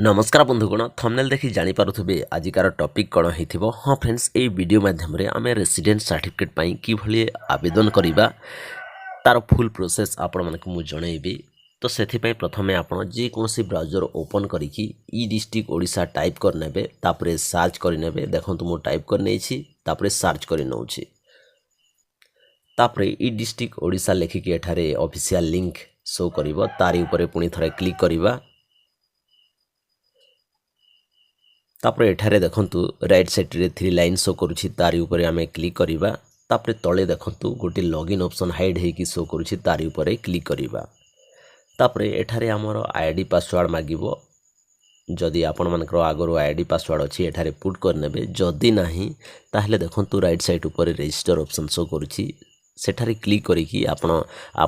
नमस्कार बंधुगण थंबनेल देखि जानी पारुथिबे आजिकार टॉपिक कौन होइथिबो। हाँ फ्रेंड्स, ए वीडियो माध्यम रे आमे रेसिडेंट सर्टिफिकेट पई कि भली आवेदन करिबा तार फुल प्रोसेस आपण मानक मु जणैबी। तो सेथि पई प्रथमे आपण जे कोनसी ब्राउजर ओपन करिकि ई डिस्ट्रिक्ट ओडिशा टाइप कर नेबे, तापरे सर्च करि नेबे। देखंतु मु टाइप कर नेछि, तापरे सर्च करि नउछि। तापरे ई डिस्ट्रिक्ट ओडिशा लेखिकि एठारे ऑफिशियल लिंक शो करिवो, तारि ऊपर पुनी थरे क्लिक करिबा। तापर एठारे देखंतु राइट साइड रे 3 लाइन शो करूछि, तारि ऊपर आमे क्लिक करिबा। तापर तळे देखंतु गोटे लॉगिन ऑप्शन हाइड हेकि शो करूछि, तारि ऊपर क्लिक करिबा। तापर एठारे हमर आईडी पासवर्ड मागिबो। जदि आपण मानकर आगरो आईडी पासवर्ड अछि एठारे पुट कर नेबे। जदि नाही ताहले देखंतु राइट साइड ऊपर रजिस्टर ऑप्शन शो करूछि, सेठारे क्लिक करिकि आपण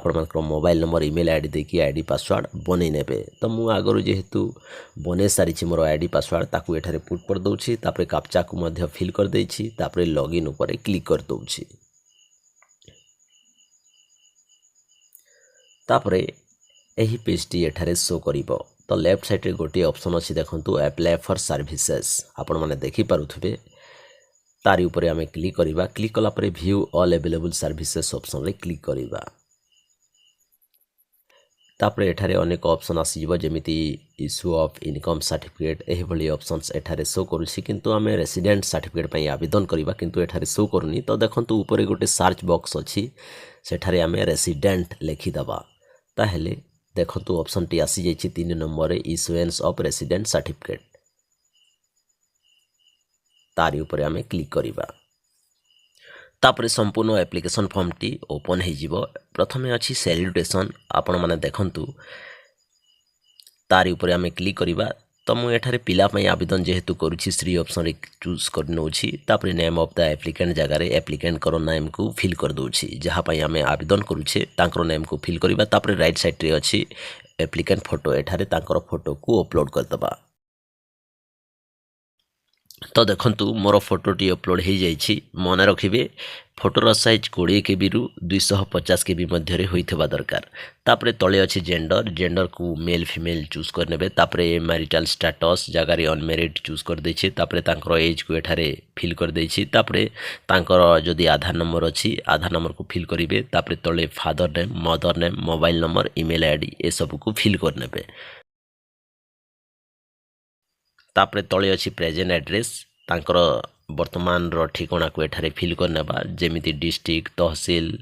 मानकर मोबाइल नंबर ईमेल आईडी देकी आईडी पासवर्ड बनै नेबे। तो मु आगरो जेहेतु बनै सारिछि मोर आईडी पासवर्ड, ताकू एठारे पुट कर दउछि। तापर कैप्चा को मध्य फिल कर दैछि। तापर लॉगिन ऊपर क्लिक कर दउछि। तापर एही पेजटी एठारे शो करिवो। तो लेफ्ट साइड रे गोटे ऑप्शन अछि, देखंतु अप्लाई फॉर सर्विसेज। आपण माने देखि पारुथबे, तारि ऊपर आमे क्लिक करिबा। क्लिक कला परे view all available services option रे क्लिक करिबा। तापर एठारे अनेक ऑप्शन आसीबो, जेमिति इश्यू ऑफ इनकम सर्टिफिकेट। एही भली ऑप्शंस एठारे शो करूछि, किंतु आमे रेसिडेंट सर्टिफिकेट पई आवेदन करिबा, किंतु एठारे शो करूनी। तो देखंतु ऊपर गोटे सर्च बॉक्स अछि, सेठारे आमे रेसिडेंट लिखि दबा। ताहेले देखंतु ऑप्शन टी आसी जाइछि 3 नंबर रे इश्यूएंस ऑफ रेसिडेंट सर्टिफिकेट। तारि ऊपर आमे क्लिक करिबा। तापर संपूर्ण एप्लिकेशन फॉर्म टी ओपन हो जिवो। प्रथमे अछि सैल्यूटेशन। आपण माने देखंतु तारि ऊपर आमे क्लिक करिबा। तो मु एठारे पिला पई आवेदन जेहेतु करूछि, श्री ऑप्शन रे चूज कर नउछि। तापर नेम ऑफ द एप्लिकेंट जगह रे एप्लिकेंट करो नेम को फिल कर दउछि। जहा पई आमे आवेदन करूछे तांकर नेम को फिल करिबा। तापर राइट साइड रे अछि एप्लिकेंट फोटो। एठारे तांकर फोटो को अपलोड कर दबा। तो देखंतु मोर फोटोटी अपलोड हो जाइछि। मने रखिबे फोटोर साइज 20 KB रु 250 KB मध्य रे होइथबा दरकार। तापरे तळे अछि जेंडर। जेंडर को मेल फीमेल चूज कर नेबे। तापरे मैरिटल स्टेटस जगह रे अनमेरिड चूज कर दैछि। तापरे तांकर एज को एठारे फिल कर दैछि। तापरे तांकर जदि आधार नंबर अछि, आधार नंबर को फिल करिवे। तापरे तळे father name, mother name, mobile number, email ID A सब को फिल कर नेबे। तापरे तळे अछि प्रेजेंट एड्रेस। तांकर वर्तमान रो ठिकाना को एठारे फिल कर नेबा, जेमिति district, tehsil,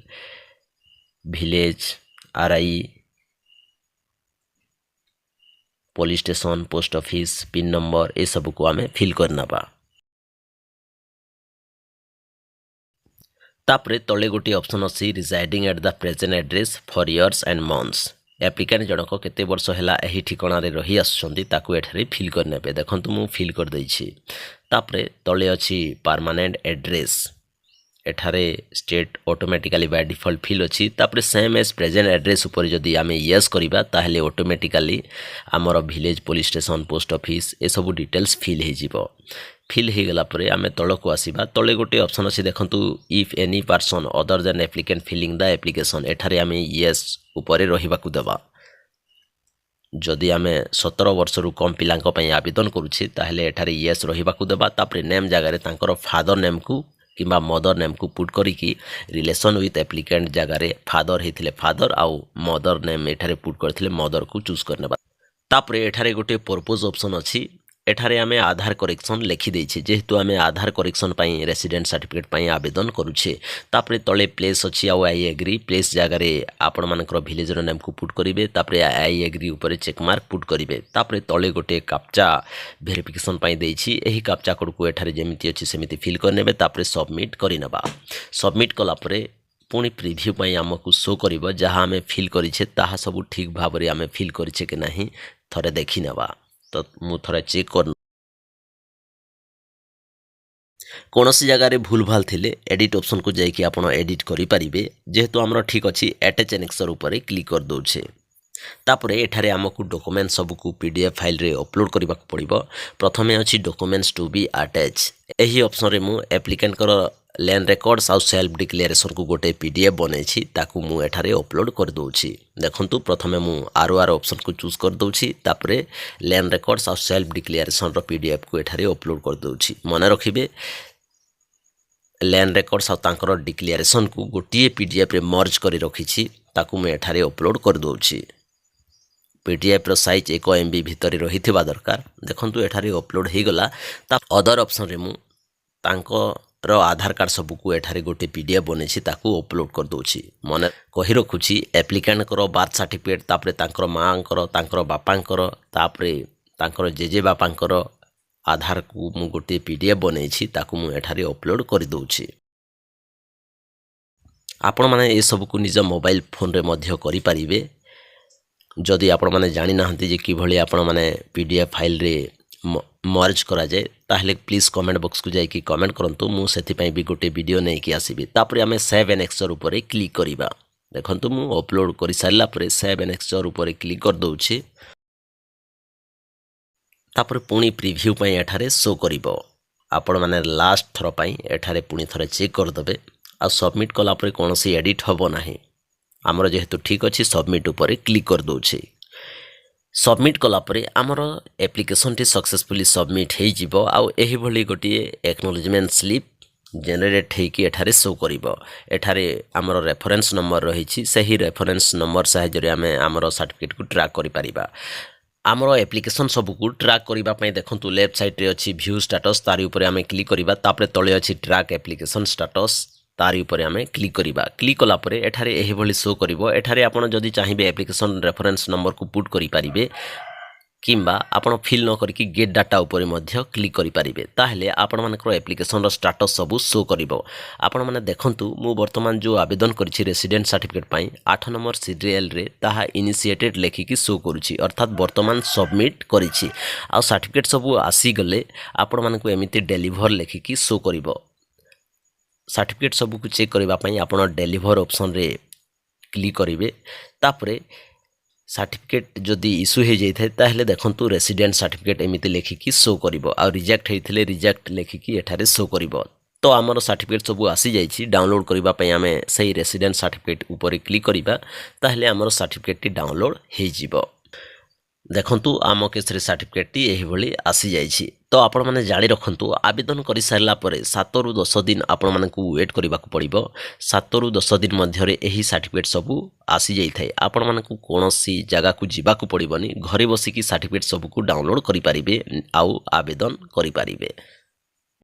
village, RI, police station, post office, pin number ए सब को आमे फिल कर नेबा। तापरे तळे गोटे ऑप्शन अछि residing at the present address for years and months. Applicant जनक केते वर्ष हैला एही ठिकाना रे रही आछंती, ताकू एठारे फिल कर नेबे। देखंतु मु फिल कर दैछि। तापरे तळे अछि परमानेंट एड्रेस। एठारे state automatically by default fill अछि। तापरे सेम एज प्रेजेंट एड्रेस ऊपर जदि आमे यस करिबा, ताहले ऑटोमेटिकली हमर village, police station, post office ए सब डिटेल्स फिल हे जिवो। फिल हे गला परे आमे तळको आसीबा। तळे गोटे ऑप्शन अछि, देखंतु if any person other than applicant filling the application. एठारे आमे यस ऊपर रहिबा को देबा। जदि आमे 17 वर्ष रु कम पिलांक पई आवेदन करूछि, ताहले एठारे यस रहिबा को देबा। तापरे नेम जगह रे तांकर फादर नेम को किंबा मदर नेम को पुट करिकि रिलेशन विथ एप्लिकेंट जगह रे फादर हेथिले फादर आउ मदर नेम एठारे पुट करथिले मदर को चूज करनेबा। तापरे एठारे गोटे पर्पस ऑप्शन अछि। एठारे आमे आधार करेक्शन लिखि दैछि, जेहेतु आमे आधार करेक्शन पई रेसिडेंट सर्टिफिकेट पई आवेदन करूछे। तापरे तळे प्लेस अछि आउ आई एग्री। प्लेस जगह रे आपण मानकर विलेज रो नेम को पुट करिवे। तापरे आई एग्री ऊपर चेक मार्क पुट करिवे। तापरे तळे गोटे कैप्चा वेरिफिकेशन पई दैछि। एही कैप्चा कोड को एठारे जेमिति अछि सेमिति फिल कर नेबे। तापरे सबमिट करिनबा। सबमिट कला परे पुणी प्रिव्यू पई हमकु शो करिवो, जहा हमें फिल करिछे ताहा सब ठीक भाबरे हमें फिल करिछे कि नाही थरे देखि नेबा। तो मु थरे चेक कर कोनोसी जगह रे भूल भाल थिले एडिट ऑप्शन को जाई कि आपण एडिट करि परिबे। जेहेतु हमरो ठीक अछि, अटैच एनेक्सर ऊपर क्लिक कर दोछे। तापरे एठारे हमकु डॉक्यूमेंट सब को पीडीएफ फाइल रे अपलोड करबा पड़िबो। प्रथमे अछि डॉक्यूमेंट्स टू बी अटैच। एही ऑप्शन रे मु एप्लिकेंट कर लैंड रेकर्ड्स आउ सेल्फ डिक्लेरेशन को गोटे पीडीएफ बनई ताकू मु एठारे अपलोड कर दूची। देखंतु प्रथमे मु आर ऑप्शन को चूज कर दूची तापरे लैंड रेकर्ड्स आउ सेल्फ डिक्लेरेशन रो पीडीएफ को एठारे अपलोड कर दूची। मन रखिबे लैंड रेकर्ड्स आउ तांकर डिक्लेरेशन को गोटे पीडीएफ रे मर्ज करी रखिछि ताकू मु एठारे अपलोड कर दूची। पीडीएफ रो साइज 1 MB भितर रहिथिबा दरकार। देखंतु एठारे अपलोड हे गला ता अदर ऑप्शन रे मु तांकर आधार कार्ड सबू को एठारे गोटे पीडीएफ बनई ताकू अपलोड कर दूची। मन कहि रखुची एप्लिकेंट करो बर्थ सर्टिफिकेट तापरे तांकर मांकर तांकर बापांकर तापरे तांकर जेजे बापांकर आधार को मु गोटे पीडीएफ बनई ताकू मु एठारे अपलोड कर दूची। आपण माने ए सब को निज मोबाइल फोन रे मध्य करि परिबे। जदि आपण माने जानि नाहंती जे कि भली आपण माने पीडीएफ फाइल रे मर्ज करा जाए ताहले प्लीज कमेंट बॉक्स को जाई कि कमेंट करंतु मु सेति पई भी गोटे वीडियो नै कि आसीबी। तापरे हमें सेव एंड एक्सचर ऊपर क्लिक करिबा। देखंतु मु अपलोड करि सारला परे सेव एंड एक्सचर ऊपर क्लिक कर दउछि। तापर पुणी प्रीव्यू पई एठारे शो करिवो। आपण माने लास्ट थरो पई एठारे पुणी थरे चेक कर देबे आ सबमिट कला परे कोनोसी एडिट हबो नाही। आमर जेहेतु ठीक अछि सबमिट ऊपर क्लिक कर दउछि। सबमिट कला परे आमर एप्लिकेशन टी सक्सेसफुली सबमिट हे जिवो आ एही भली गोटी एक्नॉलेजमेंट स्लिप जनरेट हे कि एठारे शो करिवो। एठारे आमर रेफरेंस नंबर रहिछि सही रेफरेंस नंबर सहाय्य रे आमे आमर सर्टिफिकेट को ट्रैक करि परिबा। आमर एप्लिकेशन सब को ट्रैक करिबा पई देखंतु लेफ्ट साइड रे अछि व्यू स्टेटस तारि ऊपर आमे क्लिक करिबा। तापरे तळे अछि ट्रैक एप्लिकेशन स्टेटस तारि ऊपर आमे क्लिक करिबा। क्लिक कला परे एठारे एही भली शो करिवो। एठारे आपण जदि चाहिबे एप्लिकेशन रेफरेंस नंबर को पुट करि परिबे किंबा आपण फिल न करिकि गेट डाटा ऊपर मध्य क्लिक करि परिबे ताहले आपण मानकर एप्लिकेशन रो स्टेटस सब शो करिवो। आपण माने देखंतु मु वर्तमान जो आवेदन करिछि रेसिडेंट सर्टिफिकेट पई 8 नंबर सीरियल रे ताहा इनिशिएटेड लेखिकि शो करूछि अर्थात वर्तमान सबमिट करिछि आ सर्टिफिकेट सब आसी गले आपण मानकु एमिति डिलीवर लेखिकि शो करिवो। सर्टिफिकेट सब को चेक करबा पई आपण डिलीवर ऑप्शन रे क्लिक करिवे। तापरे सर्टिफिकेट जदि इशू हो जाए ताहले देखंतु रेसिडेंट सर्टिफिकेट एमिति लेखिकि शो करिवो आ रिजेक्ट हेथिले रिजेक्ट लेखिकि एठारे शो करिवो। तो आमर सर्टिफिकेट सब आसी जाइछि डाउनलोड करबा पई आमे सही रेसिडेंट सर्टिफिकेट ऊपर क्लिक करिबा ताहले आमर सर्टिफिकेट टी डाउनलोड हे जिवो। देखंतु आम केस रे सर्टिफिकेट टी एही भली आसी जाइछि। तो आपण माने जानि रखंतु आवेदन करि सारला परे 7 रु 10 दिन आपण मानकु वेट करबा को पड़िबो। 7 रु 10 दिन मध्य रे एही सर्टिफिकेट सब आसी जाई थाए। आपण मानकु कोनोसी जगह को जिबा को पड़िबोनी घरे बसी की सर्टिफिकेट सब को डाउनलोड करि परिबे आउ आवेदन करि परिबे।